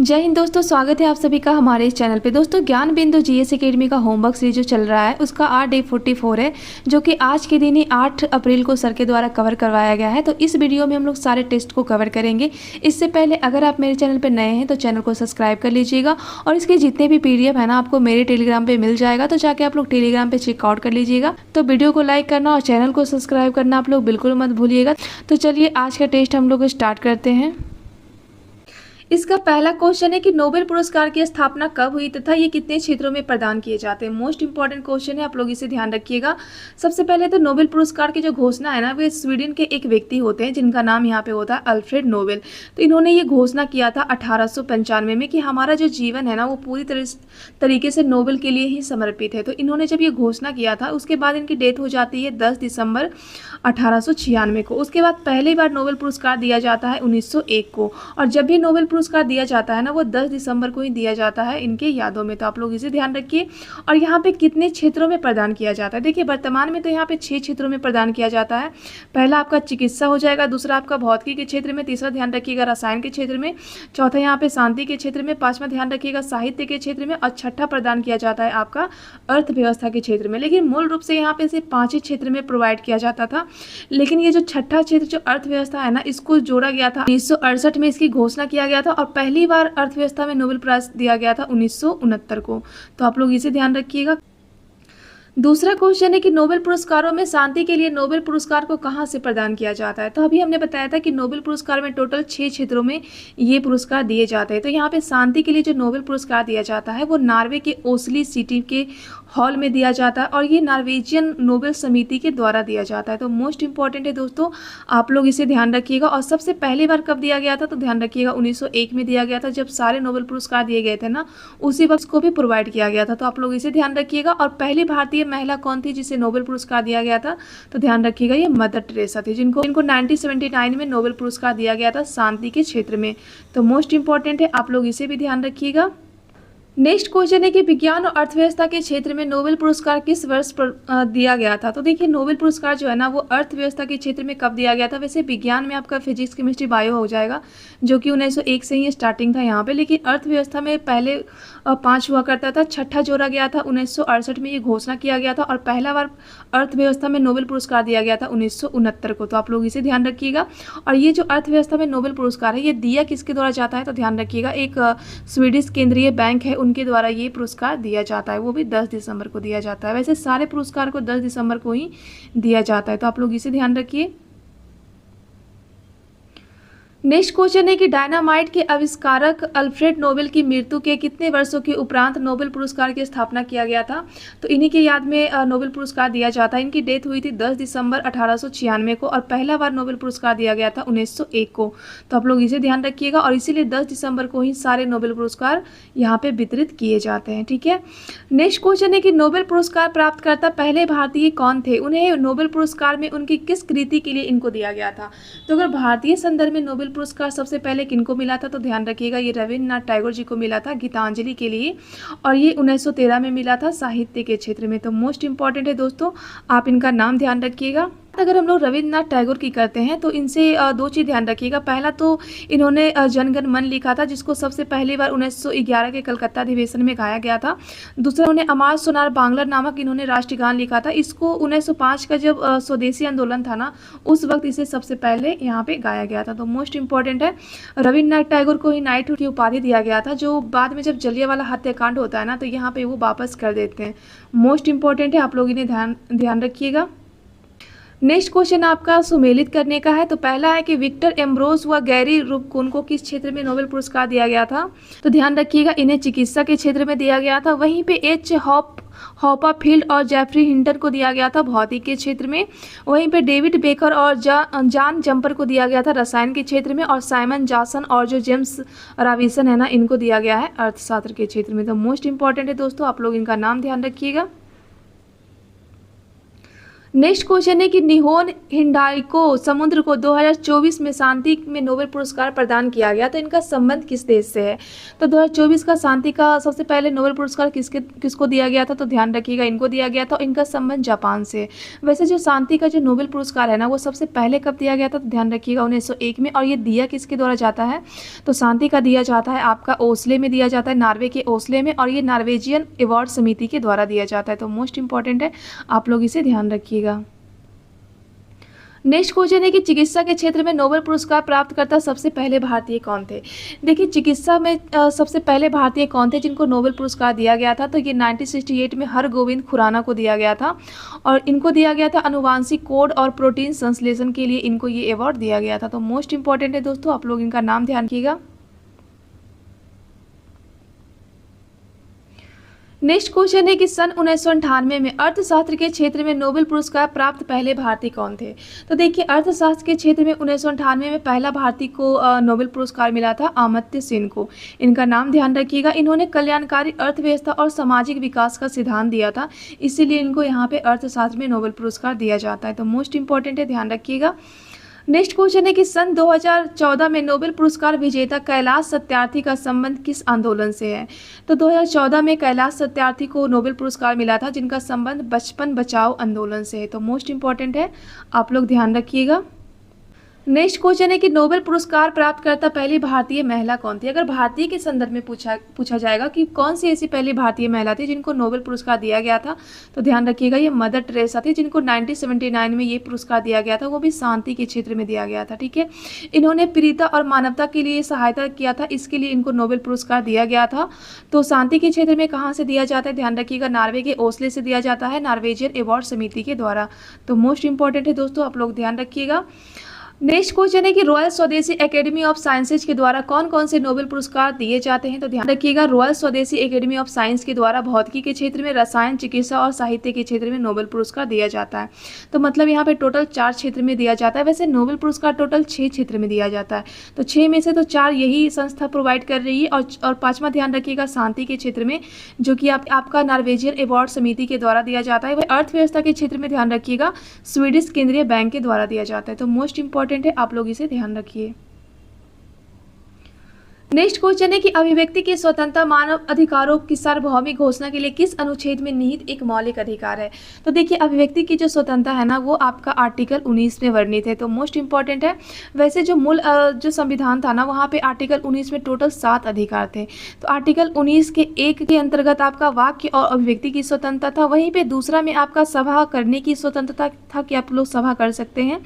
जय हिंद दोस्तों, स्वागत है आप सभी का हमारे इस चैनल पे। दोस्तों, ज्ञान बिंदु जीएस एकेडमी का होमवर्क सीरीज जो चल रहा है उसका आज डे 44 है, जो कि आज के दिन ही 8 अप्रैल को सर के द्वारा कवर करवाया गया है। तो इस वीडियो में हम लोग सारे टेस्ट को कवर करेंगे। इससे पहले अगर आप मेरे चैनल पर नए हैं तो चैनल को सब्सक्राइब कर लीजिएगा, और इसके जितने भी PDF है ना आपको मेरे टेलीग्राम पर मिल जाएगा, तो जाके आप लोग टेलीग्राम पर चेकआउट कर लीजिएगा। तो वीडियो को लाइक करना और चैनल को सब्सक्राइब करना आप लोग बिल्कुल मत भूलिएगा। तो चलिए आज का टेस्ट हम लोग स्टार्ट करते हैं। इसका पहला क्वेश्चन है कि नोबेल पुरस्कार की स्थापना कब हुई तथा ये कितने क्षेत्रों में प्रदान किए जाते हैं। मोस्ट इंपॉर्टेंट क्वेश्चन है, आप लोग इसे ध्यान रखिएगा। सबसे पहले तो नोबेल पुरस्कार की जो घोषणा है ना, वे स्वीडन के एक व्यक्ति होते हैं जिनका नाम यहाँ पे होता है अल्फ्रेड नोबेल। तो इन्होंने ये घोषणा किया था 1895 में कि हमारा जो जीवन है ना वो पूरी तरीके से नोबेल के लिए ही समर्पित है। तो इन्होंने जब ये घोषणा किया था उसके बाद इनकी डेथ हो जाती है 10 दिसंबर 1896 को। उसके बाद पहली बार नोबेल पुरस्कार दिया जाता है 1901 को, और जब भी नोबेल पुरस्कार दिया जाता है ना वो 10 दिसंबर को ही दिया जाता है इनके यादों में। तो आप लोग इसे ध्यान रखिए। और यहाँ पे कितने क्षेत्रों में प्रदान किया जाता है, देखिए वर्तमान में तो यहाँ पे 6 क्षेत्रों में प्रदान किया जाता है। पहला आपका चिकित्सा हो जाएगा, दूसरा आपका भौतिकी के क्षेत्र में, तीसरा ध्यान रखिएगा रसायन के क्षेत्र में, चौथा यहाँ पे शांति के क्षेत्र में, पांचवा ध्यान रखिएगा साहित्य के क्षेत्र में, और छठा प्रदान किया जाता है आपका अर्थव्यवस्था के क्षेत्र में। लेकिन मूल रूप से यहाँ पे सिर्फ 5 ही क्षेत्र में प्रोवाइड किया जाता था। लेकिन ये जो छठा क्षेत्र जो अर्थव्यवस्था है ना, इसको जोड़ा गया था 1968 में, इसकी घोषणा किया गया था, और पहली बार अर्थव्यवस्था में नोबेल प्राइज दिया गया था 1969 को। तो आप लोग इसे ध्यान रखिएगा। दूसरा क्वेश्चन है कि नोबेल पुरस्कारों में शांति के लिए नोबेल पुरस्कार को कहां से प्रदान किया जाता है। तो अभी हमने बताया था कि नोबेल पुरस्कार में टोटल 6 क्षेत्रों में ये पुरस्कार दिए जाते हैं। तो यहाँ पे शांति के लिए जो नोबेल पुरस्कार दिया जाता है वो नॉर्वे के ओस्ली सिटी के हॉल में दिया जाता है, और ये नॉर्वेजियन नोबेल समिति के द्वारा दिया जाता है। तो मोस्ट इंपॉर्टेंट है दोस्तों, आप लोग इसे ध्यान रखिएगा। और सबसे पहली बार कब दिया गया था, तो ध्यान रखिएगा 1901 में दिया गया था, जब सारे नोबेल पुरस्कार दिए गए थे ना उसी वक्त को भी प्रोवाइड किया गया था। तो आप लोग इसे ध्यान रखिएगा। और पहली भारतीय महिला कौन थी जिसे नोबेल पुरस्कार दिया गया था, तो ध्यान रखिएगा ये मदर टेरेसा थी, जिनको 1979 में नोबेल पुरस्कार दिया गया था शांति के क्षेत्र में। तो मोस्ट इंपॉर्टेंट है, आप लोग इसे भी ध्यान रखिएगा। नेक्स्ट क्वेश्चन है कि विज्ञान और अर्थव्यवस्था के क्षेत्र में नोबेल पुरस्कार किस वर्ष पर दिया गया था। तो देखिए नोबेल पुरस्कार जो है ना वो अर्थव्यवस्था के क्षेत्र में कब दिया गया था। वैसे विज्ञान में आपका फिजिक्स केमिस्ट्री बायो हो जाएगा, जो कि 1901 से ही स्टार्टिंग था यहाँ पे। लेकिन अर्थव्यवस्था में पहले 5 हुआ करता था, छठा जोड़ा गया था 1968 में, ये घोषणा किया गया था, और पहला बार अर्थव्यवस्था में नोबेल पुरस्कार दिया गया था 1969 को। तो आप लोग इसे ध्यान रखिएगा। और ये जो अर्थव्यवस्था में नोबेल पुरस्कार है ये दिया किसके द्वारा जाता है, तो ध्यान रखिएगा एक स्वीडिश केंद्रीय बैंक है उनके द्वारा ये पुरस्कार दिया जाता है, वो भी 10 दिसंबर को दिया जाता है। वैसे सारे पुरस्कार को 10 दिसंबर को ही दिया जाता है। तो आप लोग इसे ध्यान रखिए। नेक्स्ट क्वेश्चन है कि डायनामाइट के आविष्कारक अल्फ्रेड नोबेल की मृत्यु के कितने वर्षों के उपरांत नोबेल पुरस्कार की स्थापना किया गया था। तो इन्हीं के याद में नोबेल पुरस्कार दिया जाता है। इनकी डेथ हुई थी 10 दिसंबर 1896 को, और पहला बार नोबेल पुरस्कार दिया गया था 1901 को। तो आप लोग इसे ध्यान रखिएगा, और इसीलिए 10 दिसंबर को ही सारे नोबेल पुरस्कार यहाँ पे वितरित किए जाते हैं। ठीक है। नेक्स्ट क्वेश्चन है कि नोबेल पुरस्कार प्राप्तकर्ता पहले भारतीय कौन थे, उन्हें नोबेल पुरस्कार में उनकी किस कृति के लिए इनको दिया गया था। तो अगर भारतीय संदर्भ में नोबेल पुरस्कार सबसे पहले किनको मिला था, तो ध्यान रखिएगा ये रविन्द्रनाथ टैगोर जी को मिला था गीतांजलि के लिए, और ये 1913 में मिला था साहित्य के क्षेत्र में। तो मोस्ट इंपॉर्टेंट है दोस्तों, आप इनका नाम ध्यान रखिएगा। अगर हम लोग रविन्द्रनाथ टैगोर की करते हैं तो इनसे 2 चीज़ ध्यान रखिएगा। पहला तो इन्होंने जनगण मन लिखा था, जिसको सबसे पहली बार 1911 के कलकत्ता अधिवेशन में गाया गया था। दूसरा उन्हें अमार सोनार बांग्ला नामक इन्होंने राष्ट्रगान लिखा था। इसको 1905 का जब स्वदेशी आंदोलन था ना उस वक्त इसे सबसे पहले यहाँ पे गाया गया था। तो मोस्ट इंपॉर्टेंट है, रविन्द्रनाथ टैगोर को ही नाइटहुड की उपाधि दिया गया था, जो बाद में जब जलियांवाला हत्याकांड होता है ना तो यहाँ पे वो वापस कर देते हैं। मोस्ट इंपॉर्टेंट है, आप लोग इन्हें ध्यान रखिएगा। नेक्स्ट क्वेश्चन आपका सुमेलित करने का है। तो पहला है कि विक्टर एम्ब्रोस व गैरी रुबकुन को किस क्षेत्र में नोबेल पुरस्कार दिया गया था। तो ध्यान रखिएगा इन्हें चिकित्सा के क्षेत्र में दिया गया था। वहीं पे एच हॉपाफील्ड और जेफरी हिंटन को दिया गया था भौतिक के क्षेत्र में। वहीं पे डेविड बेकर और जॉन जंपर को दिया गया था रसायन के क्षेत्र में, और साइमन जॉनसन और जो जेम्स रॉबिन्सन है ना इनको दिया गया है अर्थशास्त्र के क्षेत्र में। तो मोस्ट इंपॉर्टेंट है दोस्तों, आप लोग इनका नाम ध्यान रखिएगा। नेक्स्ट क्वेश्चन है कि निहोन हिंडाल्को समुद्र को 2024 में शांति में नोबेल पुरस्कार प्रदान किया गया, तो इनका संबंध किस देश से है? तो 2024 का शांति का सबसे पहले नोबेल पुरस्कार किसको दिया गया था? तो ध्यान रखिएगा इनको दिया गया था। इनका संबंध जापान से है। वैसे जो शांति का जो नोबेल पुरस्कार है ना, वो सबसे पहले कब दिया गया था? तो ध्यान रखिएगा 1901 में। और ये दिया किसके द्वारा जाता है? तो शांति का दिया जाता है आपका ओस्ले में दिया जाता है, नॉर्वे के ओस्ले में, और ये नॉर्वेजियन अवार्ड समिति के द्वारा दिया जाता है। तो मोस्ट इंपॉर्टेंट है, आप लोग इसे ध्यान रखिएगा। नेक्स्ट क्वेश्चन है कि चिकित्सा के क्षेत्र में नोबेल पुरस्कार प्राप्त करता सबसे पहले भारतीय कौन थे? देखिए चिकित्सा में सबसे पहले भारतीय कौन थे जिनको नोबेल पुरस्कार दिया गया था? तो ये 1968 में हरगोविंद खुराना को दिया गया था, और इनको दिया गया था अनुवांशिक कोड और प्रोटीन संश्लेषण के लिए इनको ये अवार्ड दिया गया था। तो मोस्ट इंपॉर्टेंट है दोस्तों, आप लोग इनका नाम ध्यान रखिएगा। नेक्स्ट क्वेश्चन है कि सन 1998 में अर्थशास्त्र के क्षेत्र में नोबेल पुरस्कार प्राप्त पहले भारतीय कौन थे? तो देखिए अर्थशास्त्र के क्षेत्र में 1998 में पहला भारतीय को नोबेल पुरस्कार मिला था अमर्त्य सेन को। इनका नाम ध्यान रखिएगा। इन्होंने कल्याणकारी अर्थव्यवस्था और सामाजिक विकास का सिद्धांत दिया था, इसीलिए इनको यहाँ पे अर्थशास्त्र में नोबेल पुरस्कार दिया जाता है। तो मोस्ट इंपॉर्टेंट है, ध्यान रखिएगा। नेक्स्ट क्वेश्चन है कि सन 2014 में नोबेल पुरस्कार विजेता कैलाश सत्यार्थी का संबंध किस आंदोलन से है? तो 2014 में कैलाश सत्यार्थी को नोबेल पुरस्कार मिला था जिनका संबंध बचपन बचाओ आंदोलन से है। तो मोस्ट इंपॉर्टेंट है, आप लोग ध्यान रखिएगा। नेक्स्ट क्वेश्चन है कि नोबेल पुरस्कार प्राप्त करता पहली भारतीय महिला कौन थी? अगर भारतीय के संदर्भ में पूछा जाएगा कि कौन सी ऐसी पहली भारतीय महिला थी जिनको नोबेल पुरस्कार दिया गया था, तो ध्यान रखिएगा ये मदर टेरेसा थी, जिनको 1979 में ये पुरस्कार दिया गया था, वो भी शांति के क्षेत्र में दिया गया था। ठीक है, इन्होंने प्रीता और मानवता के लिए सहायता किया था, इसके लिए इनको नोबेल पुरस्कार दिया गया था। तो शांति के क्षेत्र में कहाँ से दिया जाता है? ध्यान रखिएगा नॉर्वे के ओस्ले से दिया जाता है, नॉर्वेजियन अवार्ड समिति के द्वारा। तो मोस्ट इंपॉर्टेंट है दोस्तों, आप लोग ध्यान रखिएगा। नेक्स्ट क्वेश्चन है कि रॉयल स्वदेशी एकेडमी ऑफ साइंसेज के द्वारा कौन कौन से नोबेल पुरस्कार दिए जाते हैं? तो ध्यान रखिएगा रॉयल स्वदेशी एकेडमी ऑफ साइंस के द्वारा भौतिकी के क्षेत्र में, रसायन, चिकित्सा और साहित्य के क्षेत्र में नोबेल पुरस्कार दिया जाता है। तो मतलब यहाँ पे टोटल 4 क्षेत्र में दिया जाता है। वैसे नोबेल पुरस्कार टोटल 6 क्षेत्र में दिया जाता है, तो 6 में से तो 4 यही संस्था प्रोवाइड कर रही है, और 5वां ध्यान रखिएगा शांति के क्षेत्र में, जो कि आपका नॉर्वेजियन अवार्ड समिति के द्वारा दिया जाता है। वह अर्थव्यवस्था के क्षेत्र में ध्यान रखिएगा स्वीडिश केंद्रीय बैंक के द्वारा दिया जाता है। तो मोस्ट इंपॉर्टेंट है, आप लोग इसे ध्यान रखिए। नेक्स्ट क्वेश्चन है कि अभिव्यक्ति की स्वतंत्रता मानव अधिकारों की सार्वभौमिक घोषणा के लिए किस अनुच्छेद में निहित एक मौलिक अधिकार है? तो देखिए अभिव्यक्ति की जो स्वतंत्रता है ना, वो आपका आर्टिकल 19 में वर्णित है। तो मोस्ट इंपॉर्टेंट है। वैसे जो मूल जो संविधान था ना, वहाँ पे आर्टिकल 19 में टोटल 7 अधिकार थे। तो आर्टिकल 19 के 1 के अंतर्गत आपका वाक्य और अभिव्यक्ति की स्वतंत्रता था। वहीं पे दूसरा में आपका सभा करने की स्वतंत्रता था कि आप लोग सभा कर सकते हैं।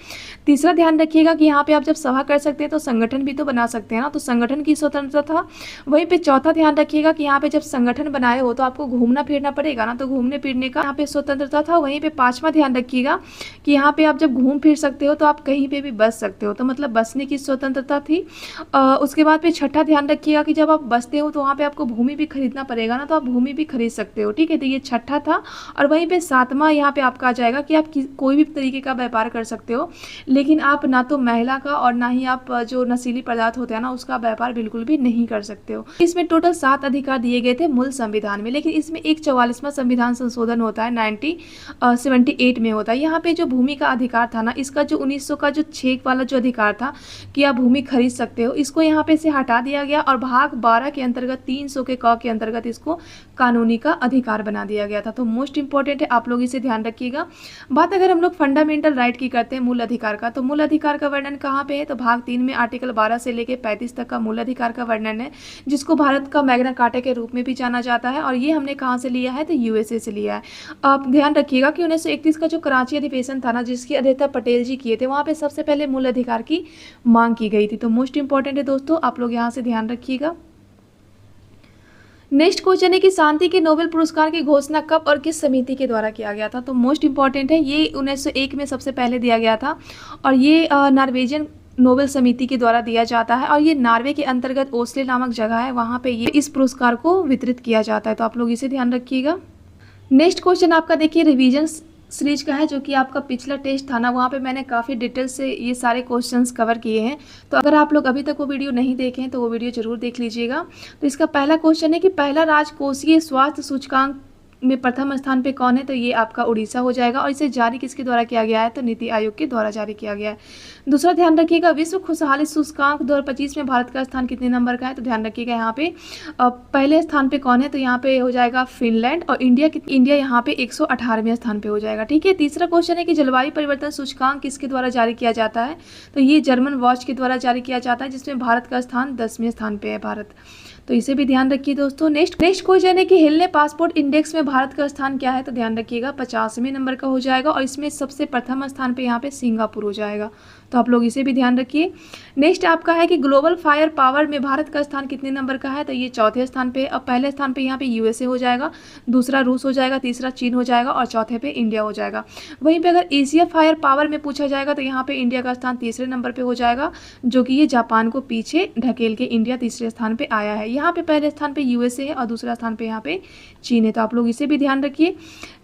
तीसरा ध्यान रखिएगा कि यहाँ पे आप जब सभा कर सकते हैं तो संगठन भी तो बना सकते हैं ना, तो संगठन की स्वतंत्रता था। वहीं पे चौथा ध्यान रखिएगा कि यहाँ पे जब संगठन बनाए हो तो आपको घूमना फिरना पड़ेगा ना, तो घूमने फिरने का यहाँ पे स्वतंत्रता था। वहीं पे 5वां ध्यान रखिएगा कि यहाँ पे आप जब घूम फिर सकते हो तो आप कहीं पे भी बस सकते हो, तो मतलब बसने की स्वतंत्रता थी। उसके बाद पे 6ठा ध्यान रखिएगा कि जब आप बसते हो तो वहाँ पे आपको भूमि भी खरीदना पड़ेगा ना, तो आप भूमि भी खरीद सकते हो। ठीक है, तो ये 6ठा था। और वहीं पे 7वां यहाँ पे आपका आ जाएगा कि आप कोई भी तरीके का व्यापार कर सकते हो, लेकिन आप ना तो महिला का और ना ही आप जो नशीली पदार्थ होते हैं ना, उसका व्यापार बिल्कुल भी नहीं कर सकते हो। इसमें टोटल 7 अधिकार दिए गए थे मूल संविधान में, लेकिन इसमें एक 44वां संविधान संशोधन होता है 1978 में होता है। यहाँ पे जो भूमि का अधिकार था ना, इसका जो 1900 का जो 6 वाला जो अधिकार था कि आप भूमि खरीद सकते हो, इसको यहाँ पे से हटा दिया गया और भाग 12 के अंतर्गत 300 के क के अंतर्गत इसको कानूनी का अधिकार बना दिया गया था। तो मोस्ट इंपॉर्टेंट है, आप लोग इसे ध्यान रखिएगा। बात अगर हम लोग फंडामेंटल राइट की करते हैं मूल अधिकार का, तो मूल अधिकार का वर्णन कहाँ पे है? तो भाग 3 में आर्टिकल 12 से लेकर 35 तक का मूल अधिकार का वर्णन है, जिसको भारत का मैग्ना कार्टा के रूप में भी जाना जाता है। और ये हमने कहाँ से लिया है? तो यूएसए से लिया है। आप ध्यान रखिएगा कि 1931 का जो कराची अधिवेशन था ना, जिसकी अध्यक्षता पटेल जी किए थे, वहाँ पे सबसे पहले मूल अधिकार की मांग की गई थी। तो मोस्ट इंपॉर्टेंट है दोस्तों, आप लोग यहाँ से ध्यान रखिएगा। नेक्स्ट क्वेश्चन है कि शांति के नोबेल पुरस्कार की घोषणा कब और किस समिति के द्वारा किया गया था? तो मोस्ट इंपॉर्टेंट है, ये 1901 में सबसे पहले दिया गया था, और ये नॉर्वेजियन नोबेल समिति के द्वारा दिया जाता है, और ये नॉर्वे के अंतर्गत ओस्ले नामक जगह है, वहाँ पे ये इस पुरस्कार को वितरित किया जाता है। तो आप लोग इसे ध्यान रखिएगा। नेक्स्ट क्वेश्चन आपका देखिए रिवीजन सीरीज का है, जो कि आपका पिछला टेस्ट था ना, वहाँ पे मैंने काफ़ी डिटेल से ये सारे क्वेश्चंस कवर किए हैं। तो अगर आप लोग अभी तक वो वीडियो नहीं देखे हैं तो वो वीडियो जरूर देख लीजिएगा। तो इसका पहला क्वेश्चन है कि पहला राजकोषीय स्वास्थ्य सूचकांक में प्रथम स्थान पे कौन है, तो ये आपका उड़ीसा हो जाएगा। और इसे जारी किसके द्वारा किया गया है, तो नीति आयोग के द्वारा जारी किया गया है। दूसरा ध्यान रखिएगा, विश्व खुशहाली सूचकांक 2025 में भारत का स्थान कितने नंबर का है, तो ध्यान रखिएगा यहाँ पे पहले स्थान पे कौन है, तो यहाँ पे हो जाएगा फिनलैंड। और इंडिया यहाँ पे 118वें स्थान पे हो जाएगा। ठीक है, तीसरा क्वेश्चन है कि जलवायु परिवर्तन सूचकांक किसके द्वारा जारी किया जाता है, तो ये जर्मन वॉच के द्वारा जारी किया जाता है, जिसमें भारत का स्थान 10वें स्थान पे है भारत। तो इसे भी ध्यान रखिए दोस्तों। नेक्स्ट क्वेश्चन है कि हिलने पासपोर्ट इंडेक्स में भारत का स्थान क्या है, तो ध्यान रखिएगा 50वें नंबर का हो जाएगा। और इसमें सबसे प्रथम स्थान पे यहाँ पे सिंगापुर हो जाएगा, तो आप लोग इसे भी ध्यान रखिए। नेक्स्ट आपका है कि ग्लोबल फायर पावर में भारत का स्थान कितने नंबर का है, तो ये चौथे स्थान पे। अब पहले स्थान पे यहाँ पे यूएसए हो जाएगा, दूसरा रूस हो जाएगा, तीसरा चीन हो जाएगा और चौथे पे इंडिया हो जाएगा। वहीं पे अगर एशिया फायर पावर में पूछा जाएगा तो यहाँ पे इंडिया का स्थान तीसरे नंबर पे हो जाएगा, जो कि ये जापान को पीछे ढकेल के इंडिया तीसरे स्थान पे आया है। यहाँ पे पहले स्थान पे यूएसए है और दूसरा स्थान पे यहाँ पे चीन है, तो आप लोग इसे भी ध्यान रखिए।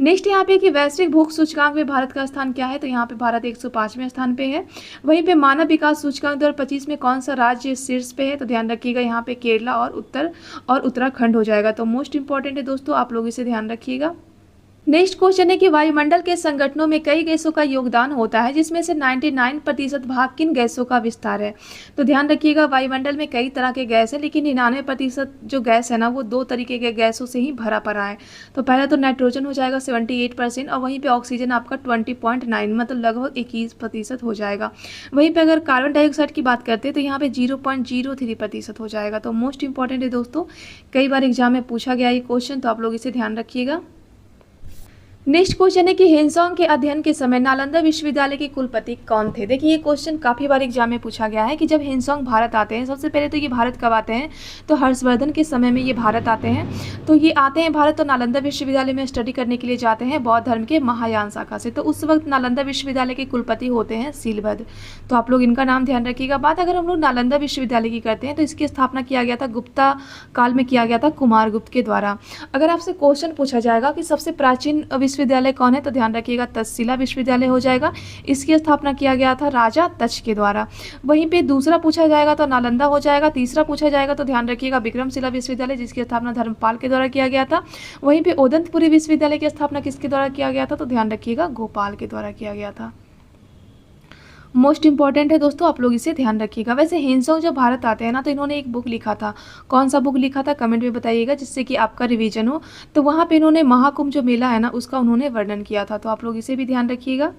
नेक्स्ट यहाँ पे कि वैश्विक भूख सूचकांक में भारत का स्थान क्या है, तो यहाँ पे भारत 105वें स्थान पे है। वहीं पे मानव विकास सूचकांक 2025 में कौन सा राज्य शीर्ष पे है, तो ध्यान रखिएगा यहाँ पे केरला और उत्तराखंड हो जाएगा। तो मोस्ट इंपॉर्टेंट है दोस्तों, आप लोग इसे ध्यान रखिएगा। नेक्स्ट क्वेश्चन है कि वायुमंडल के संगठनों में कई गैसों का योगदान होता है, जिसमें से 99% भाग किन गैसों का विस्तार है, तो ध्यान रखिएगा वायुमंडल में कई तरह के गैस है, लेकिन 99% जो गैस है ना वो 2 तरीके के गैसों से ही भरा पड़ा है। तो पहला तो नाइट्रोजन हो जाएगा 78% और वहीं पे ऑक्सीजन आपका 20.9 मतलब लगभग 21% हो जाएगा। वहीं पे अगर कार्बन डाइऑक्साइड की बात करते हैं तो यहाँ पे 0.03% हो जाएगा। तो मोस्ट इंपॉर्टेंट है दोस्तों, कई बार एग्जाम में पूछा गया ये क्वेश्चन, तो आप लोग इसे ध्यान रखिएगा। नेक्स्ट क्वेश्चन है कि हेनसोंग के अध्ययन के समय नालंदा विश्वविद्यालय के कुलपति कौन थे। देखिए ये क्वेश्चन काफ़ी बार एग्जाम में पूछा गया है कि जब हेनसोंग भारत आते हैं, सबसे पहले तो ये भारत कब आते हैं, तो हर्षवर्धन के समय में ये भारत आते हैं। तो ये आते हैं भारत तो नालंदा विश्वविद्यालय में स्टडी करने के लिए जाते हैं बौद्ध धर्म के महायान शाखा से। तो उस वक्त नालंदा विश्वविद्यालय के कुलपति होते हैं सीलभद्र, तो आप लोग इनका नाम ध्यान रखिएगा। बात अगर हम लोग नालंदा विश्वविद्यालय की करते हैं तो इसकी स्थापना किया गया था गुप्ता काल में किया गया था कुमारगुप्त के द्वारा। अगर आपसे क्वेश्चन पूछा जाएगा कि सबसे प्राचीन विश्वविद्यालय कौन है, तो ध्यान रखिएगा तक्षशिला विश्वविद्यालय हो जाएगा। इसकी स्थापना किया गया था राजा तक्ष के द्वारा। वहीं पे दूसरा पूछा जाएगा तो नालंदा हो जाएगा। तीसरा पूछा जाएगा तो ध्यान रखिएगा विक्रमशिला विश्वविद्यालय, जिसकी स्थापना धर्मपाल के द्वारा किया गया था। वहीं पे ओदंतपुरी विश्वविद्यालय की स्थापना किसके द्वारा किया गया था, तो ध्यान रखिएगा गोपाल के द्वारा किया गया था। मोस्ट इंपॉर्टेंट है दोस्तों, आप लोग इसे ध्यान रखिएगा। वैसे हेनसोंग जब भारत आते हैं ना तो इन्होंने एक बुक लिखा था, कौन सा बुक लिखा था कमेंट में बताइएगा, जिससे कि आपका रिवीजन हो। तो वहाँ पे इन्होंने महाकुंभ जो मेला है ना उसका उन्होंने वर्णन किया था, तो आप लोग इसे भी ध्यान रखिएगा।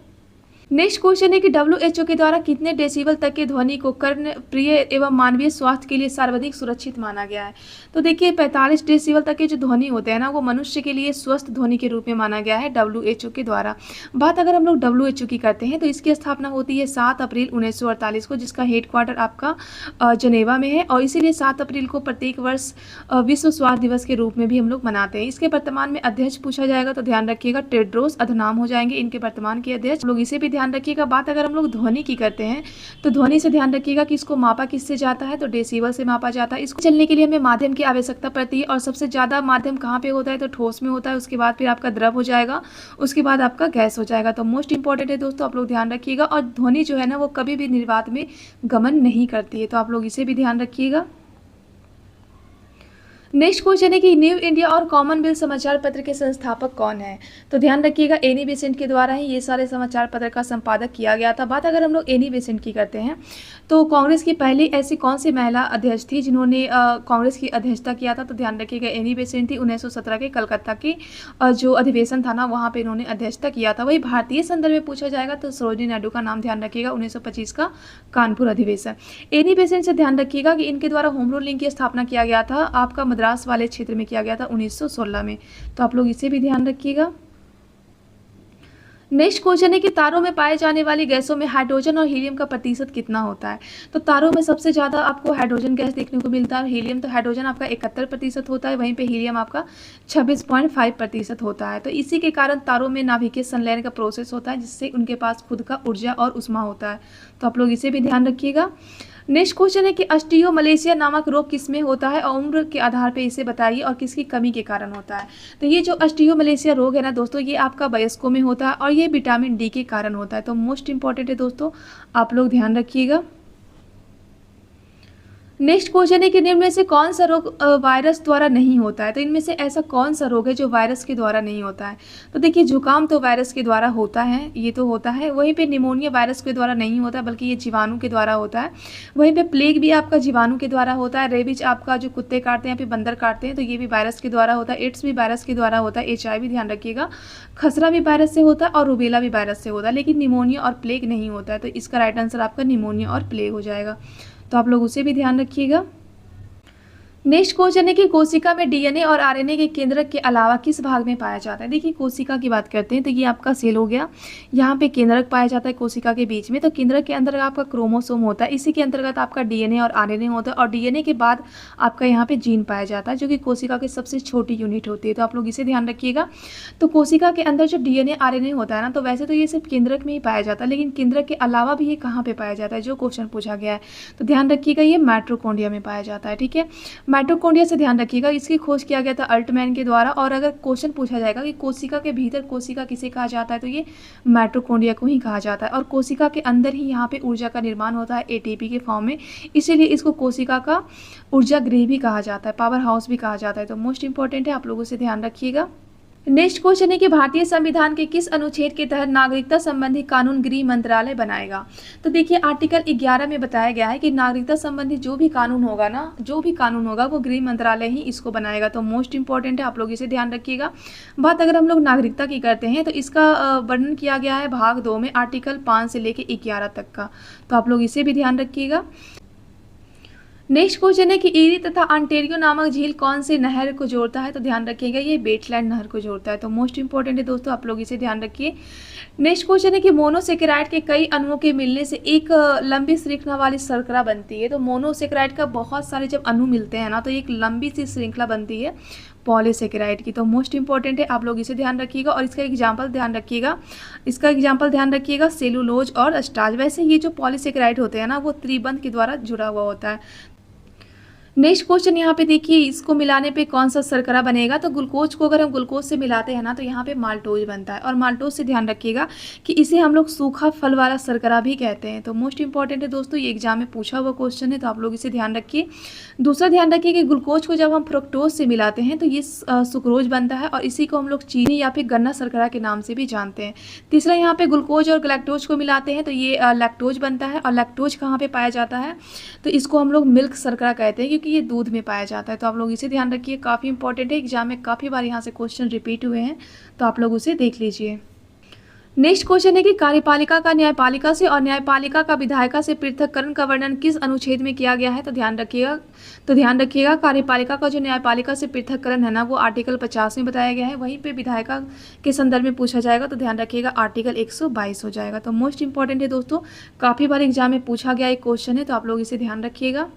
नेक्स्ट क्वेश्चन है कि WHO के द्वारा कितने डेसिबल तक के ध्वनि को कर्ण प्रिय एवं मानवीय स्वास्थ्य के लिए सर्वाधिक सुरक्षित माना गया है। तो देखिए 45 डेसिबल तक के जो ध्वनि होते हैं ना वो मनुष्य के लिए स्वस्थ ध्वनि के रूप में माना गया है WHO के द्वारा। बात अगर हम लोग WHO की करते हैं तो इसकी स्थापना होती है 7 अप्रैल 1948 को, जिसका हेडक्वार्टर आपका जनेवा में है। और इसीलिए 7 अप्रैल को प्रत्येक वर्ष विश्व स्वास्थ्य दिवस के रूप में भी हम लोग मनाते हैं। इसके वर्तमान में अध्यक्ष पूछा जाएगा तो ध्यान रखिएगा टेड्रोस अधनॉम हो जाएंगे इनके वर्तमान के अध्यक्ष। लोग इसे भी ध्यान रखिएगा। बात अगर हम लोग ध्वनि की करते हैं तो ध्वनि से ध्यान रखिएगा कि इसको मापा किससे जाता है, तो डेसिबल से मापा जाता है। इसको चलने के लिए हमें माध्यम की आवश्यकता पड़ती है और सबसे ज़्यादा माध्यम कहाँ पे होता है, तो ठोस में होता है। उसके बाद फिर आपका द्रव हो जाएगा, उसके बाद आपका गैस हो जाएगा। तो मोस्ट इंपॉर्टेंट है दोस्तों, आप लोग ध्यान रखिएगा। और ध्वनि जो है ना वो कभी भी निर्वात में गमन नहीं करती है, तो आप लोग इसे भी ध्यान रखिएगा। नेक्स्ट क्वेश्चन है कि न्यू इंडिया और कॉमनवेल्थ समाचार पत्र के संस्थापक कौन है, तो ध्यान रखिएगा एनी बेसेंट के द्वारा ही ये सारे समाचार पत्र का संपादक किया गया था। बात अगर हम लोग एनी बेसेंट की करते हैं तो कांग्रेस की पहली ऐसी कौन सी महिला अध्यक्ष थी जिन्होंने कांग्रेस की अध्यक्षता किया था, तो ध्यान रखिएगा एनी बेसेंट थी। 1917 के कलकत्ता की जो अधिवेशन था ना वहाँ पर इन्होंने अध्यक्षता किया था। वही भारतीय संदर्भ में पूछा जाएगा तो सरोजिनी नायडू का नाम ध्यान रखिएगा, 1925 का कानपुर अधिवेशन। एनी बेसेंट से ध्यान रखिएगा कि इनके द्वारा होम रूल लिंक की स्थापना किया गया था आपका मद्रास वाले क्षेत्र में किया गया था 1916 में, तो आप लोग इसे भी ध्यान रखिएगा। नेक्स्ट क्वेश्चन है कि तारों में पाए जाने वाली गैसों में हाइड्रोजन और हीलियम का प्रतिशत कितना होता है, तो तारों में सबसे ज़्यादा आपको हाइड्रोजन गैस देखने को मिलता है। हीलियम तो हाइड्रोजन आपका 71% होता है, वहीं पे हीलियम आपका 26.5% होता है। तो इसी के कारण तारों में नाभिकीय संलयन का प्रोसेस होता है, जिससे उनके पास खुद का ऊर्जा और उष्मा होता है, तो आप लोग इसे भी ध्यान रखिएगा। नेक्स्ट क्वेश्चन है कि ऑस्टियोमलेशिया नामक रोग किसमें होता है और उम्र के आधार पे इसे बताइए और किसकी कमी के कारण होता है। तो ये जो ऑस्टियोमलेशिया रोग है ना दोस्तों, ये आपका वयस्कों में होता है और ये विटामिन डी के कारण होता है। तो मोस्ट इंपॉर्टेंट है दोस्तों, आप लोग ध्यान रखिएगा। नेक्स्ट क्वेश्चन है कि निम्न में से कौन सा रोग वायरस द्वारा नहीं होता है। तो इनमें से ऐसा कौन सा रोग है जो वायरस के द्वारा नहीं होता है। तो देखिए जुकाम तो वायरस के द्वारा होता है, ये तो होता है। वहीं पे निमोनिया वायरस के द्वारा नहीं होता बल्कि ये जीवाणु के द्वारा होता है। वहीं पे प्लेग भी आपका जीवाणु के द्वारा होता है। रेबीज आपका जो कुत्ते काटते हैं या फिर बंदर काटते हैं तो ये भी वायरस के द्वारा होता है। एड्स भी वायरस के द्वारा होता है। HIV ध्यान रखिएगा। खसरा भी वायरस से होता है और रूबेला भी वायरस से होता है, लेकिन निमोनिया और प्लेग नहीं होता है। तो इसका राइट आंसर आपका निमोनिया और प्लेग हो जाएगा। तो आप लोग उसे भी ध्यान रखिएगा। नेक्स्ट क्वेश्चन है कि कोशिका में DNA और RNA के केंद्रक के अलावा किस भाग में पाया जाता है। देखिए कोशिका की बात करते हैं तो ये आपका सेल हो गया। यहाँ पे केंद्रक पाया जाता है कोशिका के बीच में। तो केंद्रक के अंदर आपका क्रोमोसोम होता है, इसी के अंतर्गत आपका DNA और RNA होता है और DNA के बाद आपका यहाँ पे जीन पाया जाता है जो कि कोशिका की सबसे छोटी यूनिट होती है। तो आप लोग इसे ध्यान रखिएगा। तो कोशिका के अंदर जो DNA RNA होता है ना, तो वैसे तो ये सिर्फ केंद्रक में ही पाया जाता है, लेकिन केंद्रक के अलावा भी ये कहाँ पे पाया जाता है जो क्वेश्चन पूछा गया है। तो ध्यान रखिएगा ये माइटोकॉन्ड्रिया में पाया जाता है। ठीक है, माइटोकॉन्ड्रिया से ध्यान रखिएगा। इसकी खोज किया गया था अल्टमैन के द्वारा। और अगर क्वेश्चन पूछा जाएगा कि कोशिका के भीतर कोशिका किसे कहा जाता है तो ये माइटोकॉन्ड्रिया को ही कहा जाता है। और कोशिका के अंदर ही यहाँ पे ऊर्जा का निर्माण होता है ATP के फॉर्म में, इसीलिए इसको कोशिका का ऊर्जा गृह भी कहा जाता है, पावर हाउस भी कहा जाता है। तो मोस्ट इंपॉर्टेंट है, आप लोगों से ध्यान रखिएगा। नेक्स्ट क्वेश्चन है कि भारतीय संविधान के किस अनुच्छेद के तहत नागरिकता संबंधी कानून गृह मंत्रालय बनाएगा। तो देखिए आर्टिकल 11 में बताया गया है कि नागरिकता संबंधी जो भी कानून होगा वो गृह मंत्रालय ही इसको बनाएगा। तो मोस्ट इंपॉर्टेंट है, आप लोग इसे ध्यान रखिएगा। बात अगर हम लोग नागरिकता की करते हैं तो इसका वर्णन किया गया है भाग 2 में आर्टिकल 5 से लेकर 11 तक का। तो आप लोग इसे भी ध्यान रखिएगा। नेक्स्ट क्वेश्चन है कि ईरी तथा ऑन्टेरियो नामक झील कौन से नहर को जोड़ता है। तो ध्यान रखिएगा ये बेटलैंड नहर को जोड़ता है। तो मोस्ट इंपॉर्टेंट है दोस्तों, आप लोग इसे ध्यान रखिए। नेक्स्ट क्वेश्चन है कि मोनोसेकेराइड के कई अणुओं के मिलने से एक लंबी श्रृंखला वाली शर्करा बनती है। तो मोनोसेकेराइड का बहुत सारे जब अणु मिलते हैं ना तो एक लंबी सी श्रृंखला बनती है पॉलीसेकेराइड की। तो मोस्ट इंपॉर्टेंट है, आप लोग इसे ध्यान रखिएगा। और इसका एग्जाम्पल ध्यान रखिएगा सेलुलोज और स्टार्च। वैसे ये जो पॉलीसेकेराइड होते हैं ना वो त्रिबंध के द्वारा जुड़ा हुआ होता है। नेक्स्ट क्वेश्चन यहाँ पे देखिए, इसको मिलाने पे कौन सा शर्करा बनेगा। तो ग्लूकोज को अगर हम ग्लूकोज से मिलाते हैं ना तो यहाँ पे माल्टोज बनता है। और माल्टोज से ध्यान रखिएगा कि इसे हम लोग सूखा फल वाला शर्करा भी कहते हैं। तो मोस्ट इंपॉर्टेंट है दोस्तों, ये एग्जाम में पूछा हुआ क्वेश्चन है, तो आप लोग इसे ध्यान रखिए। दूसरा ध्यान रखिए कि ग्लूकोज को जब हम फ्रुक्टोज से मिलाते हैं तो ये सुक्रोज बनता है और इसी को हम लोग चीनी या फिर गन्ना शर्करा के नाम से भी जानते हैं। तीसरा यहाँ पे ग्लूकोज और गैलेक्टोज को मिलाते हैं तो ये लैक्टोज बनता है। और लैक्टोज कहाँ पे पाया जाता है तो इसको हम लोग मिल्क शर्करा कहते हैं क्योंकि ये दूध में पाया जाता है। तो आप लोग इसे ध्यान रखिए, काफ़ी इंपॉर्टेंट है, एग्जाम में काफ़ी बार यहाँ से क्वेश्चन रिपीट हुए हैं, तो आप लोग उसे देख लीजिए। नेक्स्ट क्वेश्चन है कि कार्यपालिका का न्यायपालिका से और न्यायपालिका का विधायिका से पृथक्करण का वर्णन किस अनुच्छेद में किया गया है। तो ध्यान रखिएगा कार्यपालिका का जो न्यायपालिका से पृथक्करण है ना वो आर्टिकल 50 में बताया गया है। वहीं पे विधायिका के संदर्भ में पूछा जाएगा तो ध्यान रखिएगा आर्टिकल 122 हो जाएगा। तो मोस्ट इंपॉर्टेंट है दोस्तों, काफ़ी बार एग्जाम में पूछा गया एक क्वेश्चन है, तो आप लोग इसे ध्यान रखिएगा।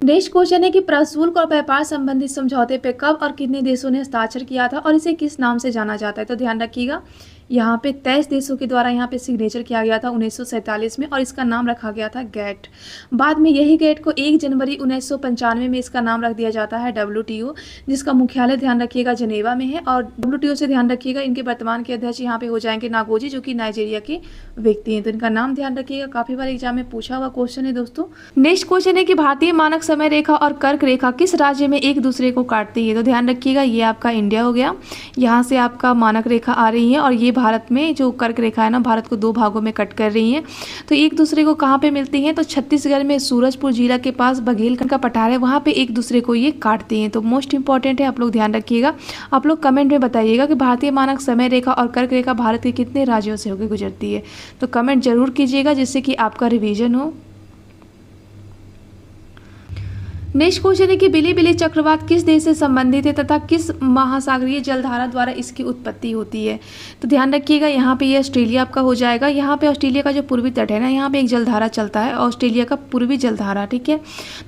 नेक्स्ट क्वेश्चन है कि प्रशुल्क और व्यापार संबंधित समझौते पे कब और कितने देशों ने हस्ताक्षर किया था और इसे किस नाम से जाना जाता है। तो ध्यान रखिएगा यहाँ पे 23 देशों के द्वारा यहाँ पे सिग्नेचर किया गया था 1947 में और इसका नाम रखा गया था गैट। बाद में यही गैट को 1 जनवरी 1995 में इसका नाम रख दिया जाता है WTO, जिसका मुख्यालय ध्यान रखिएगा जनेवा में है। और WTO से ध्यान रखिएगा इनके वर्तमान के अध्यक्ष यहाँ पे हो जाएंगे नागोजी, जो कि नाइजीरिया के व्यक्ति हैं। तो इनका नाम ध्यान रखिएगा, काफ़ी बार एग्जाम में पूछा हुआ क्वेश्चन है दोस्तों। नेक्स्ट क्वेश्चन है कि भारतीय मानक समय रेखा और कर्क रेखा किस राज्य में एक दूसरे को काटती है। तो ध्यान रखिएगा ये आपका इंडिया हो गया, यहाँ से आपका मानक रेखा आ रही है और ये भारत में जो कर्क रेखा है ना भारत को 2 भागों में कट कर रही है। तो एक दूसरे को कहाँ पे मिलती हैं तो छत्तीसगढ़ में सूरजपुर जिला के पास बघेलखंड का पठार है, वहाँ पे एक दूसरे को ये काटती हैं। तो मोस्ट इंपॉर्टेंट है, आप लोग ध्यान रखिएगा। आप लोग कमेंट में बताइएगा कि भारतीय मानक समय रेखा और कर्क रेखा भारत के कितने राज्यों से होकर गुजरती है। तो कमेंट जरूर कीजिएगा जिससे कि आपका रिवीजन हो। नेक्स्ट क्वेश्चन है कि बिली चक्रवात किस देश से संबंधित है तथा किस महासागरीय जलधारा द्वारा इसकी उत्पत्ति होती है। तो ध्यान रखिएगा यहाँ पे ये ऑस्ट्रेलिया आपका हो जाएगा। यहाँ पे ऑस्ट्रेलिया का जो पूर्वी तट है ना, यहाँ पे एक जलधारा चलता है ऑस्ट्रेलिया का पूर्वी जलधारा, ठीक है।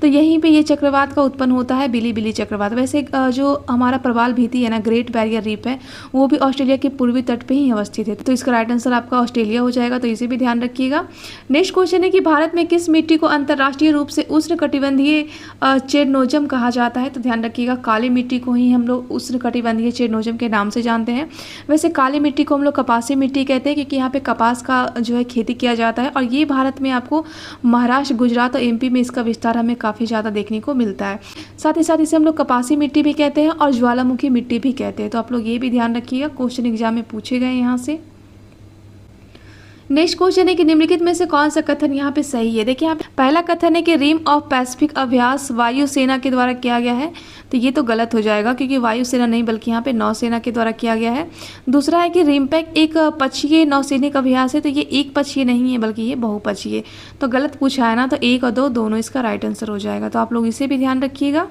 तो यहीं पे ये चक्रवात का उत्पन्न होता है बिली चक्रवात। वैसे जो हमारा प्रवाल भीति है ना, ग्रेट बैरियर रीफ है, वो भी ऑस्ट्रेलिया के पूर्वी तट पर ही अवस्थित है। तो इसका राइट आंसर आपका ऑस्ट्रेलिया हो जाएगा, तो इसे भी ध्यान रखिएगा। नेक्स्ट क्वेश्चन है कि भारत में किस मिट्टी को अंतर्राष्ट्रीय रूप से उष्णकटिबंधीय चेरनोजम कहा जाता है। तो ध्यान रखिएगा काली मिट्टी को ही हम लोग उष्णकटिबंधीय चेरनोजम के नाम से जानते हैं। वैसे काली मिट्टी को हम लोग कपासी मिट्टी कहते हैं, क्योंकि यहाँ पे कपास का जो है खेती किया जाता है, और ये भारत में आपको महाराष्ट्र, गुजरात और एमपी में इसका विस्तार हमें काफ़ी ज़्यादा देखने को मिलता है। साथ ही साथ इसे हम लोग कपासी मिट्टी भी कहते हैं और ज्वालामुखी मिट्टी भी कहते हैं। तो आप लोग ये भी ध्यान रखिएगा, क्वेश्चन एग्जाम में पूछे गए यहाँ से। नेक्स्ट क्वेश्चन है कि निम्नलिखित में से कौन सा कथन यहाँ पे सही है। देखिए यहाँ पे पहला कथन है कि रिम ऑफ पैसिफिक अभ्यास वायुसेना के द्वारा किया गया है। तो ये तो गलत हो जाएगा, क्योंकि वायुसेना नहीं बल्कि यहाँ पे नौसेना के द्वारा किया गया है। दूसरा है कि रिमपैक एक पक्षीय नौसैनिक अभ्यास है। तो ये एक पक्षीय नहीं है बल्कि ये बहुपक्षीय। तो गलत पूछा है ना, तो 1 और 2 दोनों इसका राइट आंसर हो जाएगा। तो आप लोग इसे भी ध्यान रखिएगा।